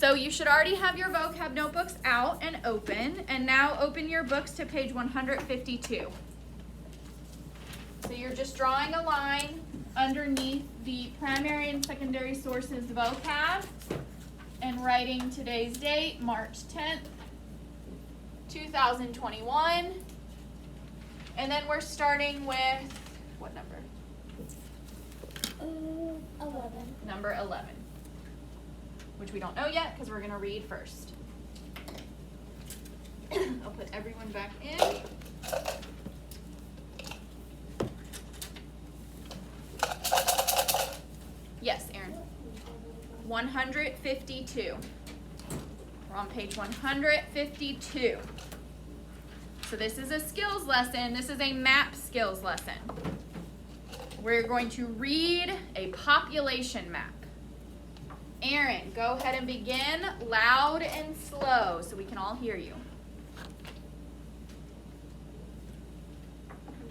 So you should already have your vocab notebooks out and open. And now open your books to page 152. So you're just drawing a line underneath the primary and secondary sources vocab and writing today's date, March 10th, 2021. And then we're starting with, what number? 11. Number 11, which we don't know yet because we're going to read first. I'll put everyone back in. Yes, Aaron. 152. We're on page 152. So this is a skills lesson. This is a map skills lesson. We're going to read a population map. Aaron, go ahead and begin loud and slow so we can all hear you.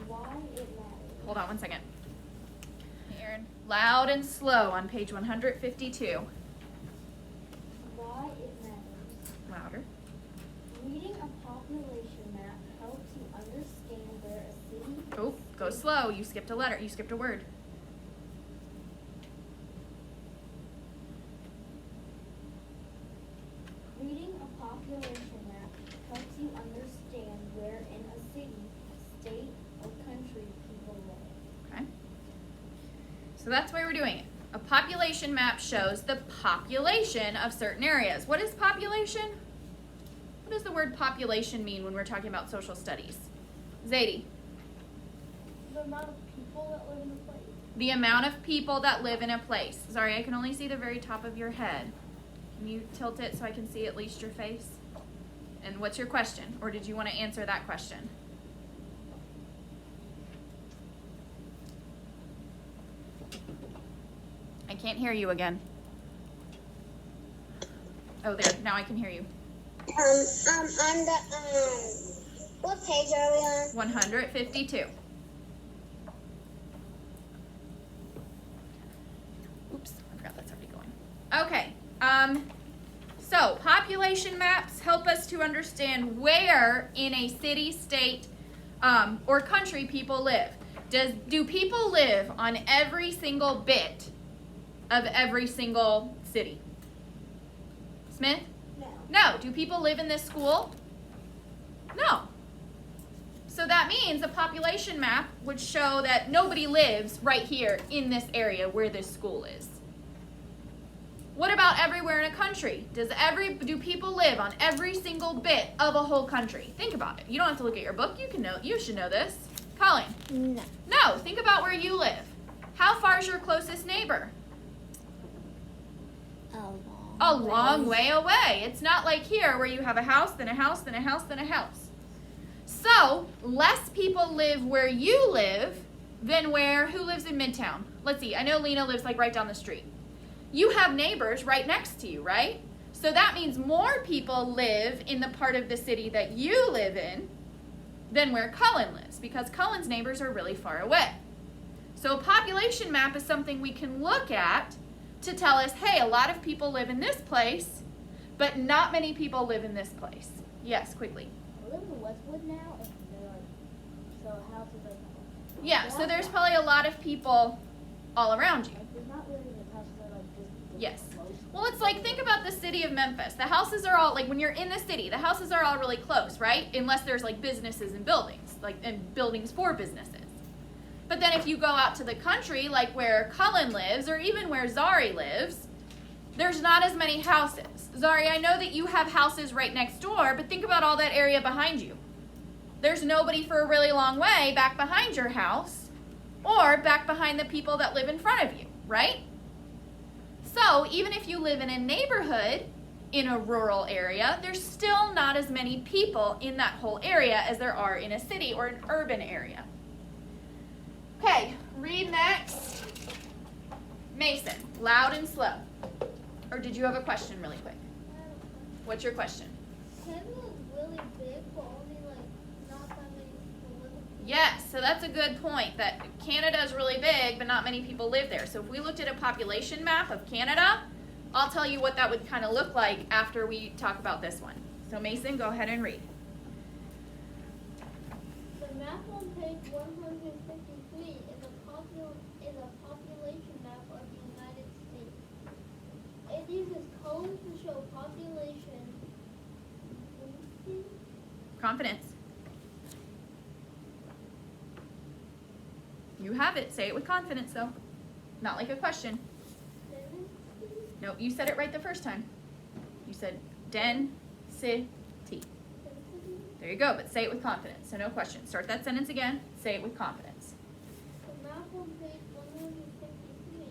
Why it matters. Hold on one second. Aaron, loud and slow on page 152. Why it matters. Louder. Reading a population map helps you understand where a city. Oh, go slow. You skipped a letter. You skipped a word. Reading a population map helps you understand where in a city, state, or country people live. Okay. So that's why we're doing it. A population map shows the population of certain areas. What is population? What does the word population mean when we're talking about social studies? Zadie. The amount of people that live in a place. The amount of people that live in a place. Sorry, I can only see the very top of your head. Can you tilt it so I can see at least your face? And what's your question? Or did you want to answer that question? I can't hear you again. Oh, there. Now I can hear you. On the, what page are we on? 152. Oops, I forgot that's already going. Okay, so population maps help us to understand where in a city, state, or country people live. Do people live on every single bit of every single city? Smith? No. No. Do people live in this school? No. So that means a population map would show that nobody lives right here in this area where this school is. What about everywhere in a country? Do people live on every single bit of a whole country? Think about it. You don't have to look at your book. You should know this. Colin? No. No. Think about where you live. How far is your closest neighbor? A long way away. It's not like here where you have a house, then a house, then a house, then a house. So, less people live where you live than who lives in Midtown? Let's see, I know Lena lives like right down the street. You have neighbors right next to you, right? So that means more people live in the part of the city that you live in than where Cullen lives, because Cullen's neighbors are really far away. So a population map is something we can look at to tell us, hey, a lot of people live in this place, but not many people live in this place. Yes, quickly. I live in Westwood now, and they're like, so houses like. Yeah, so there's probably a lot of people all around you. Like, there's not really the houses that are like just. Yes. Close. Well, it's like, think about the city of Memphis. The houses are all, like when you're in the city, the houses are all really close, right? Unless there's like businesses and buildings, and buildings for businesses. But then if you go out to the country, like where Cullen lives, or even where Zari lives, there's not as many houses. Zari, I know that you have houses right next door, but think about all that area behind you. There's nobody for a really long way back behind your house, or back behind the people that live in front of you, right? So even if you live in a neighborhood in a rural area, there's still not as many people in that whole area as there are in a city or an urban area. Okay, read next. Mason, loud and slow. Or did you have a question really quick? What's your question? Canada is really big, but only like not that many people live. Yes, so that's a good point, that Canada is really big, but not many people live there. So if we looked at a population map of Canada, I'll tell you what that would kind of look like after we talk about this one. So Mason, go ahead and read. The map on page 153 is a population map of the United States. It uses colors to show population density. Confidence. You have it. Say it with confidence, though. Not like a question. No, you said it right the first time. You said density. There you go, but say it with confidence, so no question. Start that sentence again. Say it with confidence. The map on page 153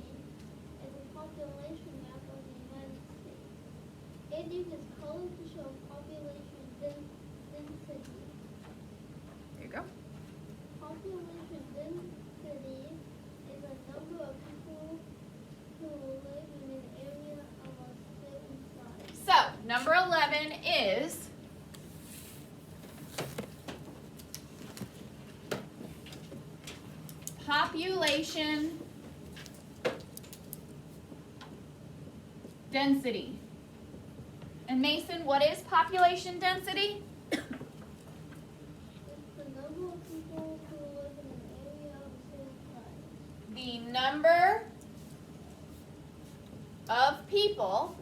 is a population map of the United States. It uses colors to show population density. There you go. Population density is a number of people who live in an area of a certain size. So, number 11 is population density. And Mason, what is population density? It's the number of people who live in an area of a certain size. The number of people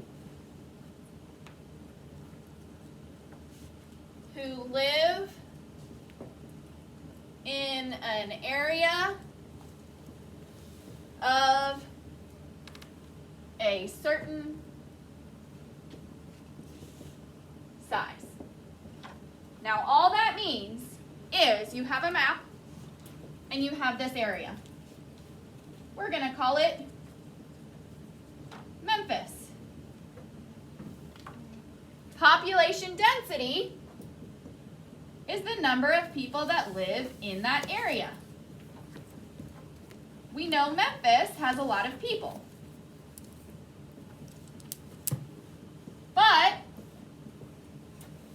who live in an area of a certain size. Now, all that means is you have a map and you have this area. We're going to call it Memphis. Population density is the number of people that live in that area. We know Memphis has a lot of people. But,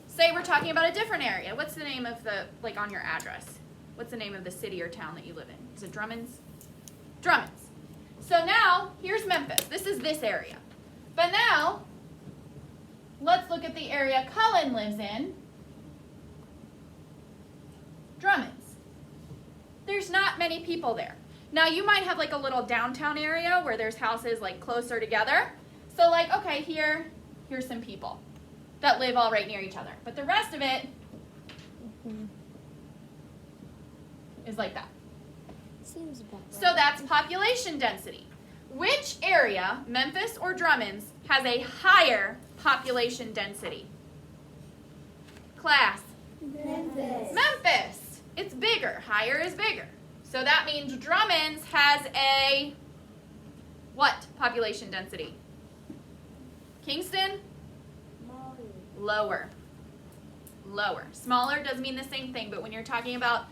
say we're talking about a different area. What's the name of the, like on your address? What's the name of the city or town that you live in? Is it Drummond's? Drummond's. So now, here's Memphis. This is this area. But now, let's look at the area Cullen lives in. Drummond's. There's not many people there. Now you might have like a little downtown area where there's houses like closer together. So like, okay, here's some people that live all right near each other. But the rest of it is like that. Seems about right. So that's population density. Which area, Memphis or Drummond's, has a higher population density? Class. Memphis. Memphis. It's bigger. Higher is bigger. So that means Drummond's has a what population density? Kingston? Lower. Lower. Smaller does mean the same thing, but when you're talking about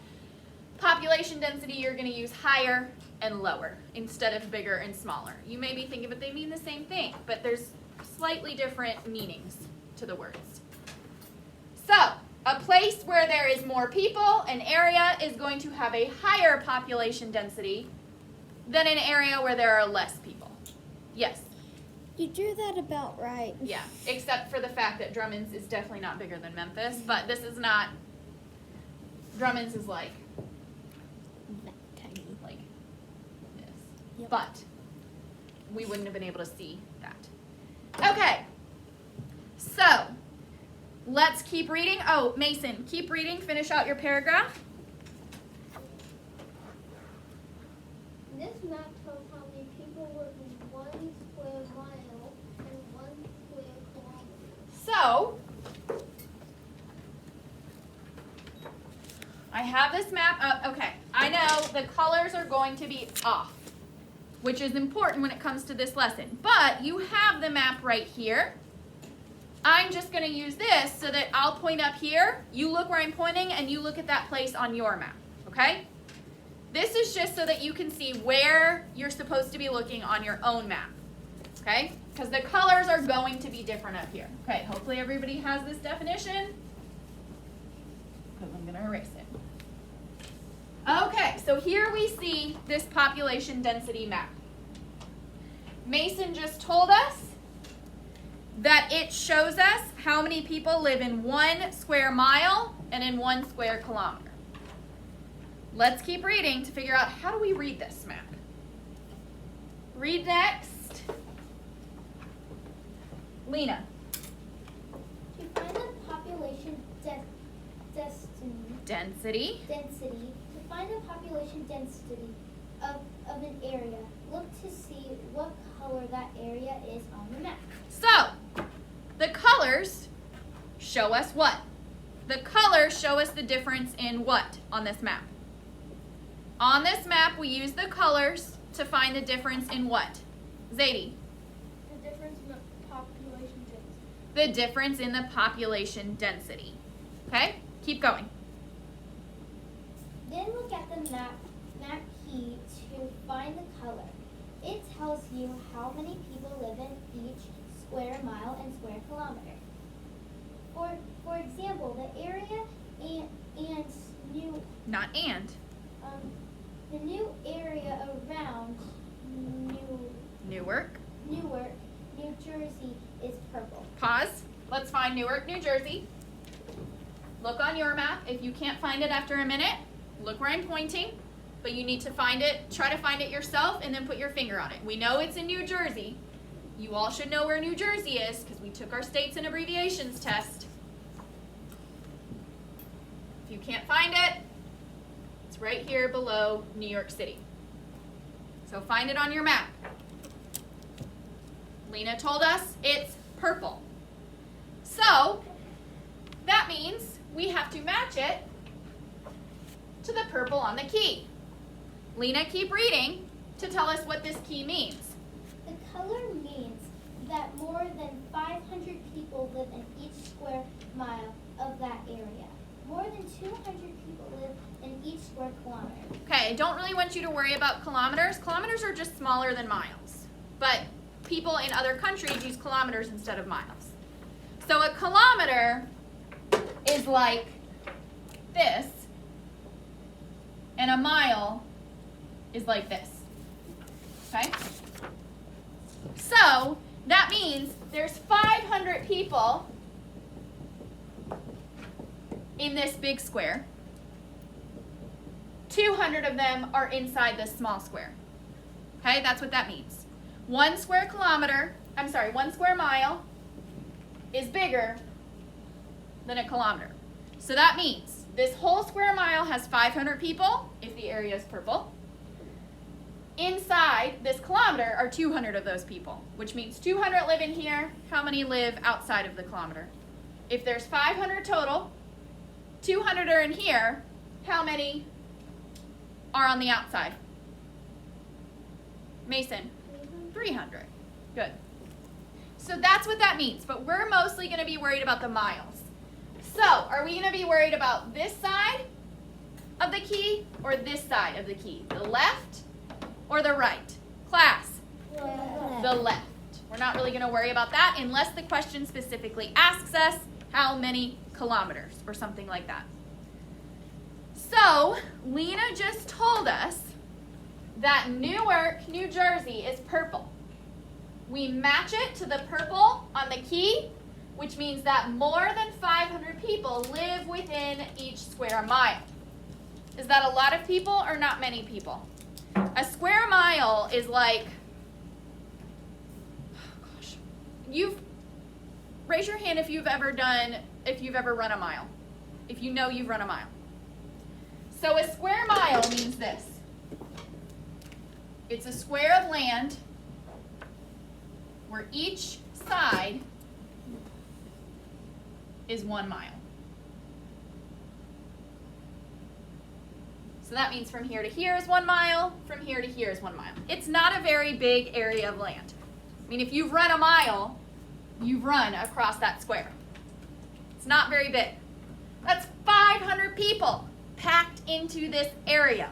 population density, you're going to use higher and lower instead of bigger and smaller. You may be thinking, but they mean the same thing, but there's slightly different meanings to the words. So, a place where there is more people, an area is going to have a higher population density than an area where there are less people. Yes? You drew that about right. Yeah, except for the fact that Drummond's is definitely not bigger than Memphis, but this is not, Drummond's is like Tiny. this. Yep. But we wouldn't have been able to see that. Okay, so let's keep reading. Oh, Mason, keep reading. Finish out your paragraph. This map tells how many people live in 1 square mile and 1 square kilometer. So, I have this map up. Okay, I know the colors are going to be off, which is important when it comes to this lesson. But you have the map right here. I'm just going to use this so that I'll point up here, you look where I'm pointing, and you look at that place on your map, okay? This is just so that you can see where you're supposed to be looking on your own map, okay? Because the colors are going to be different up here. Okay, hopefully everybody has this definition, because I'm going to erase it. Okay, so here we see this population density map. Mason just told us that it shows us how many people live in 1 square mile and in 1 square kilometer. Let's keep reading to figure out how do we read this map. Read next. Lena. To find the population Density. to find the population density of an area, look to see what color that area is on the map. So, the colors show us what? The colors show us the difference in what on this map? On this map, we use the colors to find the difference in what? Zadie. The difference in the population density. The difference in the population density. Okay? Keep going. Then look at the map key to find the color. It tells you how many people live in each square mile and square kilometer. For example, the area and new Not and. the new area around Newark. Newark, New Jersey is purple. Pause. Let's find Newark, New Jersey. Look on your map. If you can't find it after a minute, look where I'm pointing. But you need to find it, try to find it yourself, and then put your finger on it. We know it's in New Jersey. You all should know where New Jersey is because we took our states and abbreviations test. If you can't find it, it's right here below New York City. So find it on your map. Lena told us it's purple. So that means we have to match it to the purple on the key. Lena, keep reading to tell us what this key means. The color means that more than 500 people live in each square mile of that area. More than 200 people live in each square kilometer. Okay, I don't really want you to worry about kilometers. Kilometers are just smaller than miles. But people in other countries use kilometers instead of miles. So a kilometer is like this, and a mile is like this. Okay? So that means there's 500 people in this big square. 200 of them are inside this small square. Okay, that's what that means. 1 square mile is bigger than a kilometer. So that means this whole square mile has 500 people, if the area is purple. Inside this kilometer are 200 of those people, which means 200 live in here. How many live outside of the kilometer? If there's 500 total, 200 are in here. How many are on the outside? Mason? 300. Good. So that's what that means, but we're mostly going to be worried about the miles. So, are we going to be worried about this side of the key or this side of the key? The left or the right? Class? The left. We're not really going to worry about that unless the question specifically asks us how many kilometers or something like that. So, Lena just told us that Newark, New Jersey is purple. We match it to the purple on the key, which means that more than 500 people live within each square mile. Is that a lot of people or not many people? A square mile is like, raise your hand if you've ever run a mile. If you know you've run a mile. So a square mile means this. It's a square of land where each side is 1 mile. So that means from here to here is 1 mile, from here to here is 1 mile. It's not a very big area of land. I mean, if you've run a mile, you've run across that square. It's not very big. That's 500 people packed into this area.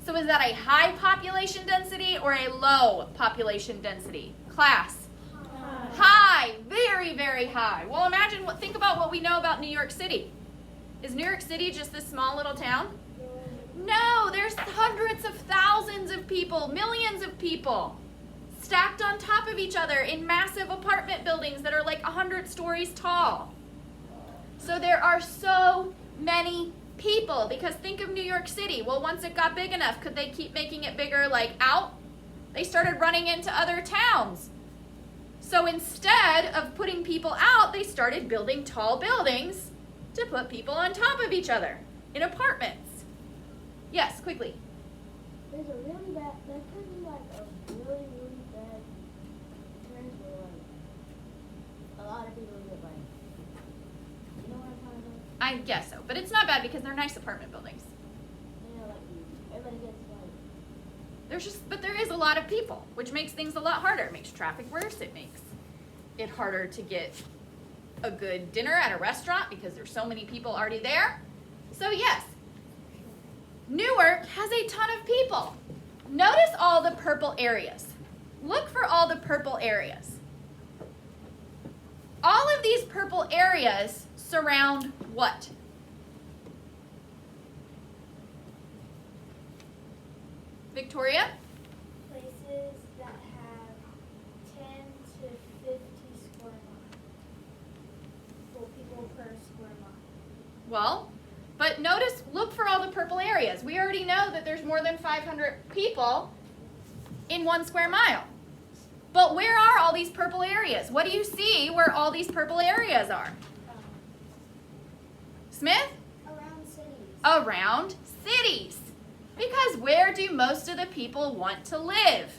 So is that a high population density or a low population density? Class? High. Very, very high. Well, think about what we know about New York City. Is New York City just this small little town? No, there's hundreds of thousands of people, millions of people. stacked on top of each other in massive apartment buildings that are like 100 stories tall. So there are so many people, because think of New York City. Well, once it got big enough, could they keep making it bigger, like out? They started running into other towns. So instead of putting people out, they started building tall buildings to put people on top of each other in apartments. Yes, quickly. There's a really bad, that could be like a really, really bad trend where like a lot of people get like, you know what I'm talking about? I guess so, but it's not bad because they're nice apartment buildings. You know, like everybody gets like, But there is a lot of people, which makes things a lot harder. It makes traffic worse. It makes it harder to get a good dinner at a restaurant because there's so many people already there. So yes, Newark has a ton of people. Notice all the purple areas. Look for all the purple areas. All of these purple areas surround what? Victoria? places that have 10 to 50 square miles. Well, people per square mile. Well, but notice, look for all the purple areas. We already know that there's more than 500 people in 1 square mile. But where are all these purple areas? What do you see where all these purple areas are? Smith? Around cities. Around cities. Because where do most of the people want to live?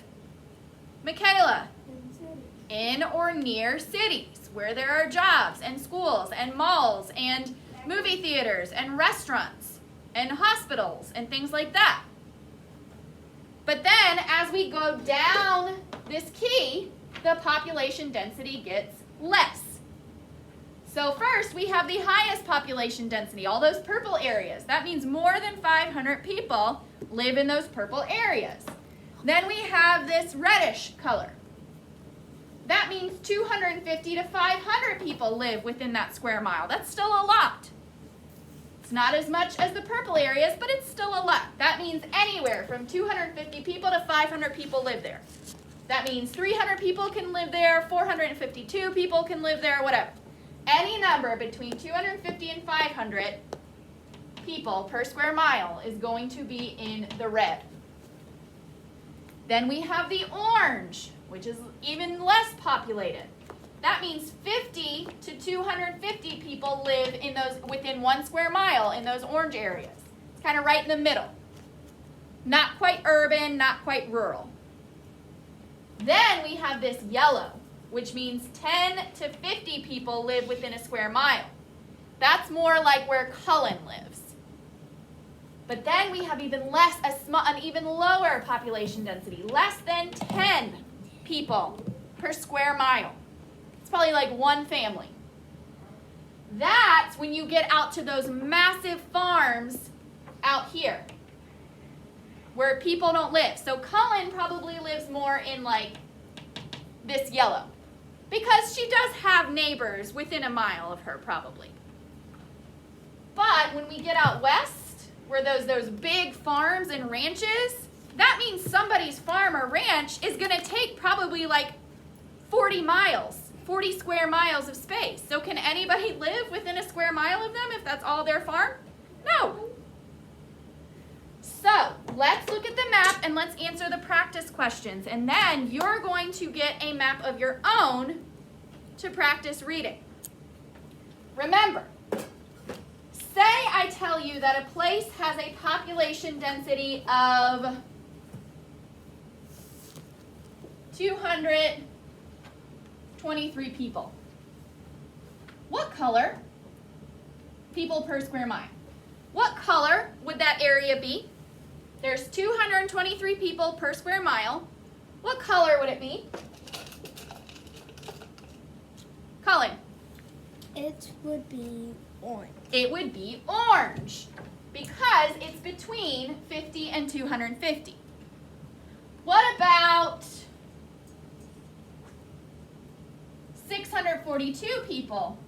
Michaela? In cities. In or near cities, where there are jobs and schools and malls and movie theaters and restaurants and hospitals and things like that. But then as we go down this key, the population density gets less. So first we have the highest population density, all those purple areas. That means more than 500 people live in those purple areas. Then we have this reddish color. That means 250 to 500 people live within that square mile. That's still a lot. It's not as much as the purple areas, but it's still a lot. That means anywhere from 250 people to 500 people live there. That means 300 people can live there, 452 people can live there, whatever. Any number between 250 and 500 people per square mile is going to be in the red. Then we have the orange, which is even less populated. That means 50 to 250 people live in those within 1 square mile in those orange areas. It's kind of right in the middle. Not quite urban, not quite rural. Then we have this yellow, which means 10 to 50 people live within a square mile. That's more like where Cullen lives. But then we have even less, an even lower population density, less than 10 people per square mile. It's probably like 1 family. That's when you get out to those massive farms out here where people don't live. So Cullen probably lives more in like this yellow because she does have neighbors within a mile of her probably. But when we get out west, where those big farms and ranches, that means somebody's farm or ranch is going to take probably like 40 square miles of space. So can anybody live within a square mile of them if that's all their farm? No. So let's look at the map and let's answer the practice questions. And then you're going to get a map of your own to practice reading. Remember, say I tell you that a place has a population density of 223 people. What color? People per square mile. What color would that area be? There's 223 people per square mile. What color would it be? Colin. It would be orange. It would be orange because it's between 50 and 250. What about 642 people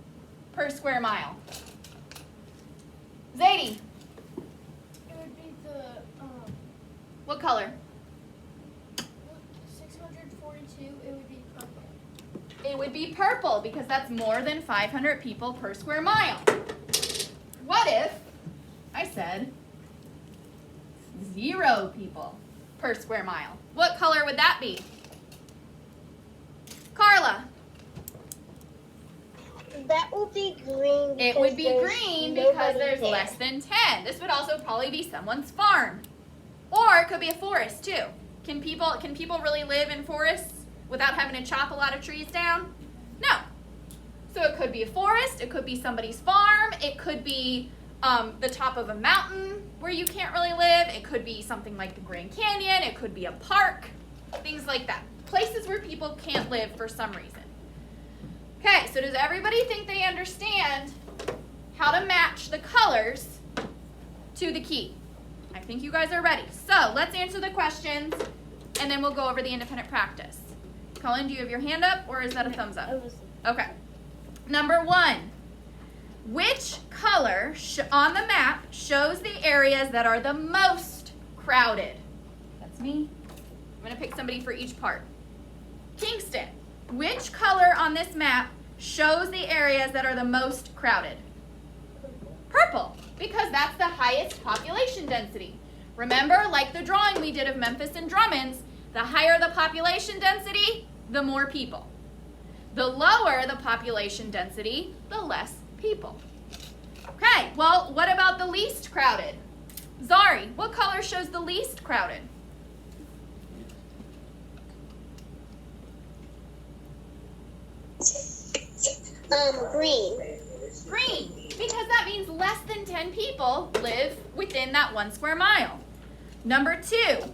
per square mile? Zadie, It would be the what color? 642 It would be purple because that's more than 500 people per square mile. What if I said 0 people per square mile? What color would that be? Carla? That would be green. It would be there's green because nobody there's there. less than 10. This would also probably be someone's farm. Or it could be a forest too. Can people really live in forests without having to chop a lot of trees down? No. So it could be a forest, it could be somebody's farm, it could be the top of a mountain where you can't really live, it could be something like the Grand Canyon, it could be a park, things like that. Places where people can't live for some reason. Okay, so does everybody think they understand how to match the colors to the key? I think you guys are ready. So let's answer the questions and then we'll go over the independent practice. Colin, do you have your hand up or is that a thumbs up? Okay. Number 1, which color on the map shows the areas that are the most crowded? That's me. I'm going to pick somebody for each part. Kingston, which color on this map shows the areas that are the most crowded? Purple, because that's the highest population density. Remember, like the drawing we did of Memphis and Drummond's, the higher the population density, the more people. The lower the population density, the less people. Okay, well, what about the least crowded? Zari, what color shows the least crowded? Green. Green, because that means less than 10 people live within that 1 square mile. Number 2,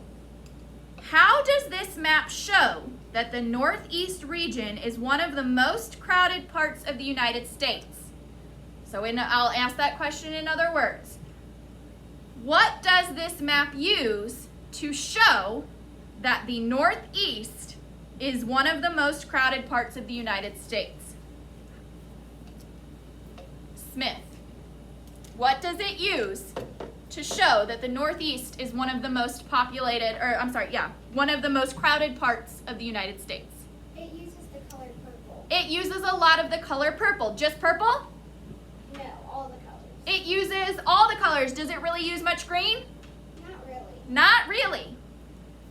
how does this map show that the Northeast region is one of the most crowded parts of the United States? So I'll ask that question in other words. What does this map use to show that the Northeast is one of the most crowded parts of the United States? Smith, what does it use to show that the Northeast is one of the most populated, one of the most crowded parts of the United States? It uses the color purple. It uses a lot of the color purple. Just purple? No, all the colors. It uses all the colors. Does it really use much green? Not really. Not really.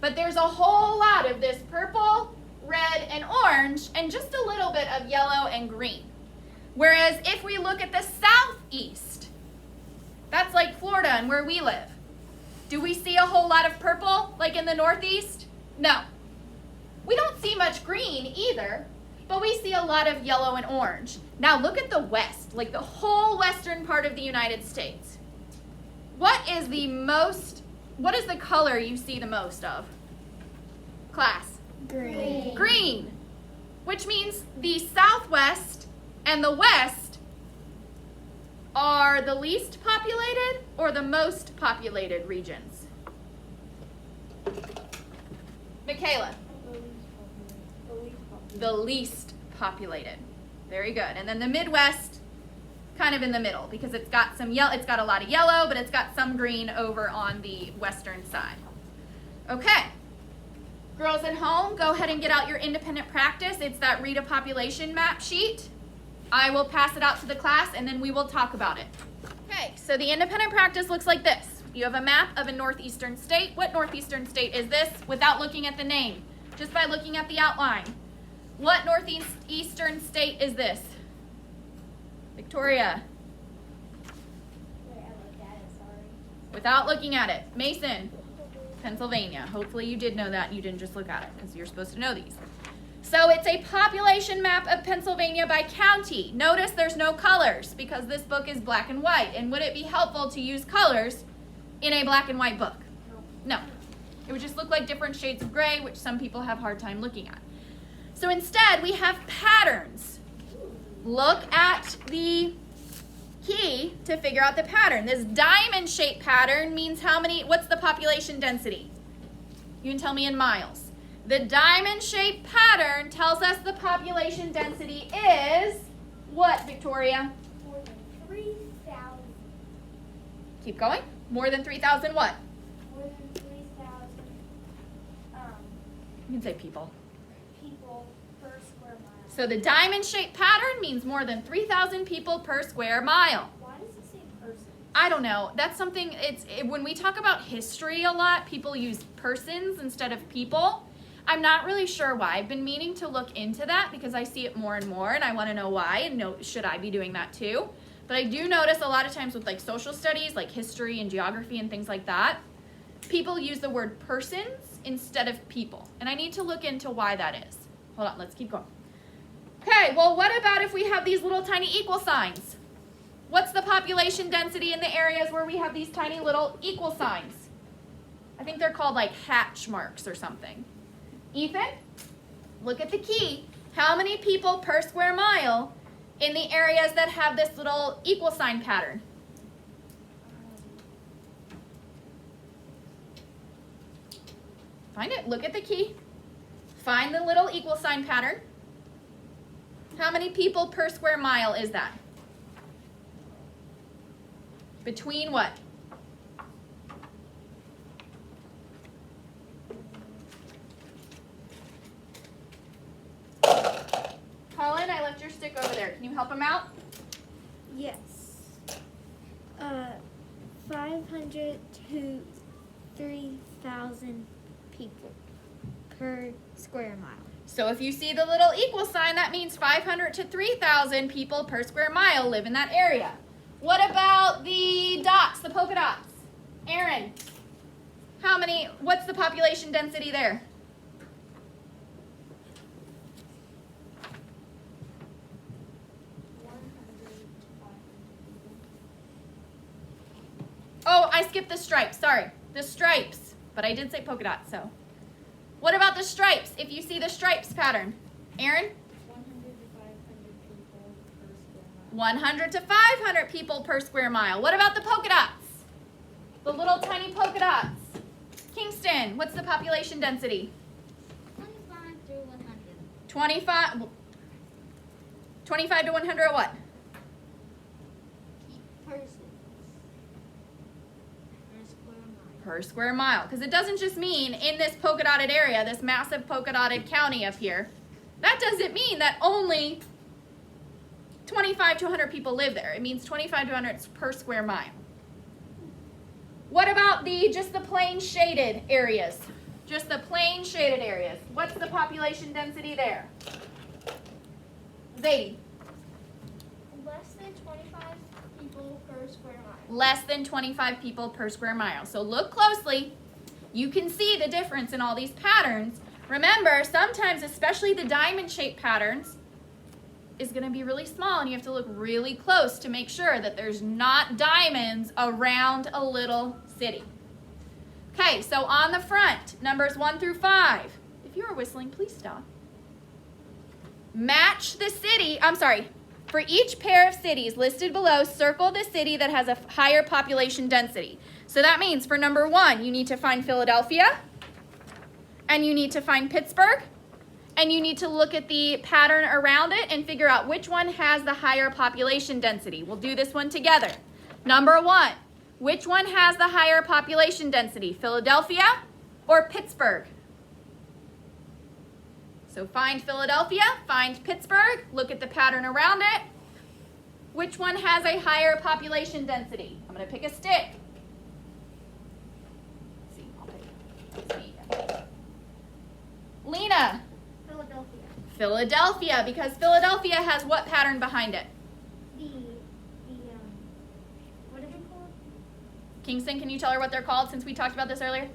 But there's a whole lot of this purple, red, and orange, and just a little bit of yellow and green. Whereas if we look at the southeast, that's like Florida and where we live. Do we see a whole lot of purple like in the northeast? No. We don't see much green either, but we see a lot of yellow and orange. Now look at the west, like the whole western part of the United States. What is the color you see the most of? Class? Green. Green, which means the southwest and the west are the least populated or the most populated regions? Michaela? The least populated. Very good. And then the Midwest, kind of in the middle because it's got a lot of yellow, but it's got some green over on the western side. Okay. Girls at home, go ahead and get out your independent practice. It's that read a population map sheet. I will pass it out to the class and then we will talk about it. Okay, so the independent practice looks like this. You have a map of a northeastern state. What northeastern state is this without looking at the name? Just by looking at the outline. What northeastern state is this? Victoria. Wait, I looked at it, sorry. Without looking at it. Mason. Pennsylvania. Hopefully you did know that and you didn't just look at it because you're supposed to know these. So it's a population map of Pennsylvania by county. Notice there's no colors because this book is black and white. And would it be helpful to use colors in a black and white book? No. It would just look like different shades of gray, which some people have a hard time looking at. So instead, we have patterns. Look at the key to figure out the pattern. This diamond-shaped pattern means what's the population density? You can tell me in miles. The diamond-shaped pattern tells us the population density is what, Victoria? More than 3,000. Keep going. More than 3,000 what? More than 3,000 You can say people. people per square mile. So the diamond-shaped pattern means more than 3,000 people per square mile. Why does it say person? I don't know. That's something, when we talk about history a lot, people use persons instead of people. I'm not really sure why. I've been meaning to look into that because I see it more and more, and I want to know why, and know, should I be doing that too? But I do notice a lot of times with like social studies, like history and geography and things like that, people use the word persons instead of people. And I need to look into why that is. Hold on, let's keep going. Okay, well, what about if we have these little tiny equal signs? What's the population density in the areas where we have these tiny little equal signs? I think they're called like hatch marks or something. Ethan, look at the key. How many people per square mile in the areas that have this little equal sign pattern? Find it. Look at the key. Find the little equal sign pattern. How many people per square mile is that? Between what? Colin, I left your stick over there. Can you help him out? Yes. 500 to 3,000 people per square mile. So if you see the little equal sign, that means 500 to 3,000 people per square mile live in that area. What about the dots, the polka dots? Aaron, what's the population density there? Oh, I skipped the stripes, sorry. The stripes, but I did say polka dots, so. What about the stripes? If you see the stripes pattern. Aaron? 100 to 500 people per square mile. What about the polka dots? The little tiny polka dots. Kingston, what's the population density? 25 to 100. 25 to 100 what? Persons. Per square mile. Because it doesn't just mean in this polka dotted area, this massive polka dotted county up here. That doesn't mean that only 25 to 100 people live there. It means 25 to 100 per square mile. What about just the plain shaded areas? Just the plain shaded areas. What's the population density there? Zadie. Less than 25 people per square mile. Less than 25 people per square mile. So look closely. You can see the difference in all these patterns. Remember, sometimes, especially the diamond-shaped patterns, is going to be really small, and you have to look really close to make sure that there's not diamonds around a little city. Okay, so on the front, numbers 1 through 5. If you are whistling, please stop. Match the city, for each pair of cities listed below, circle the city that has a higher population density. So that means for number 1, you need to find Philadelphia, and you need to find Pittsburgh, and you need to look at the pattern around it and figure out which one has the higher population density. We'll do this one together. Number 1, which one has the higher population density, Philadelphia or Pittsburgh? So find Philadelphia, find Pittsburgh, look at the pattern around it. Which one has a higher population density? I'm going to pick a stick. Let's see, I'll pick it. Lena. Philadelphia. Philadelphia, because Philadelphia has what pattern behind it? What are they called? Kingston, can you tell her what they're called since we talked about this earlier?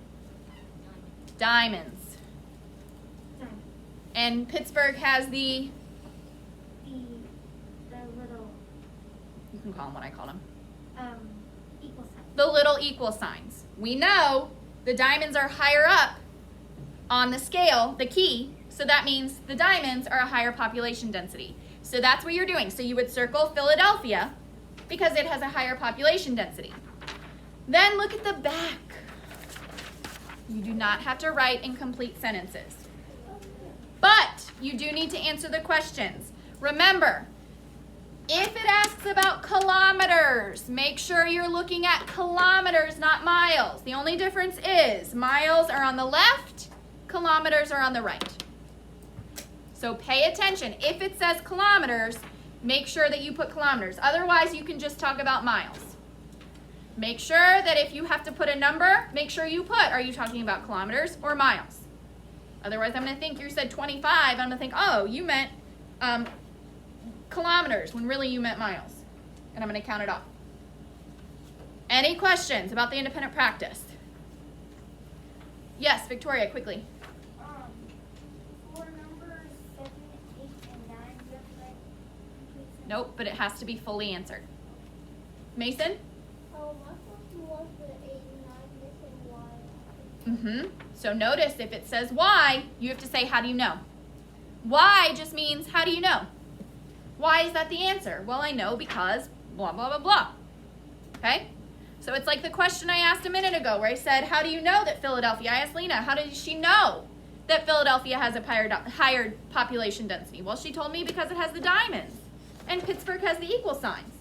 Diamonds. And Pittsburgh has the little you can call them what I call them. equal sign. The little equal signs. We know the diamonds are higher up on the scale, the key, so that means the diamonds are a higher population density. So that's what you're doing. So you would circle Philadelphia because it has a higher population density. Then look at the back. You do not have to write incomplete sentences. But you do need to answer the questions. Remember, if it asks about kilometers, make sure you're looking at kilometers, not miles. The only difference is miles are on the left, kilometers are on the right. So pay attention. If it says kilometers, make sure that you put kilometers. Otherwise, you can just talk about miles. Make sure that if you have to put a number, make sure you put, are you talking about kilometers or miles? Otherwise, I'm going to think you said 25. I'm going to think, oh, you meant kilometers when really you meant miles. And I'm going to count it off. Any questions about the independent practice? Yes, Victoria, quickly. For numbers 7, 8, and 9, you have to write complete sentence. Nope, but it has to be fully answered. Mason? Oh, my question was the 8 and 9 missing Y. So notice if it says why, you have to say, how do you know? Why just means, how do you know? Why is that the answer? Well, I know because blah, blah, blah, blah. Okay? So it's like the question I asked a minute ago where I said, how do you know that Philadelphia, I asked Lena, how did she know that Philadelphia has a higher population density? Well, she told me because it has the diamonds and Pittsburgh has the equal signs.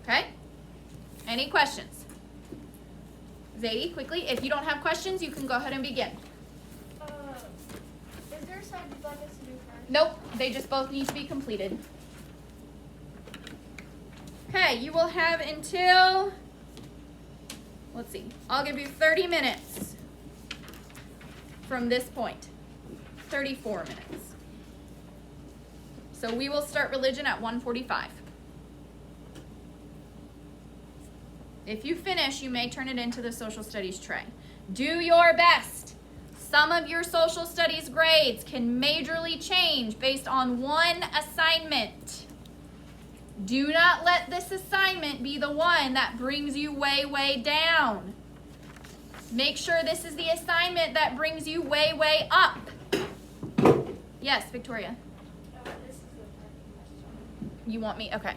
Okay? Any questions? Zadie, quickly, if you don't have questions, you can go ahead and begin. Is there a side you'd like us to do first? Nope, they just both need to be completed. Okay, you will have until, let's see, I'll give you 30 minutes from this point. 34 minutes. So we will start religion at 1:45. If you finish, you may turn it into the social studies tray. Do your best. Some of your social studies grades can majorly change based on one assignment. Do not let this assignment be the one that brings you way, way down. Make sure this is the assignment that brings you way, way up. Yes, Victoria. This is the question. You want me? Okay.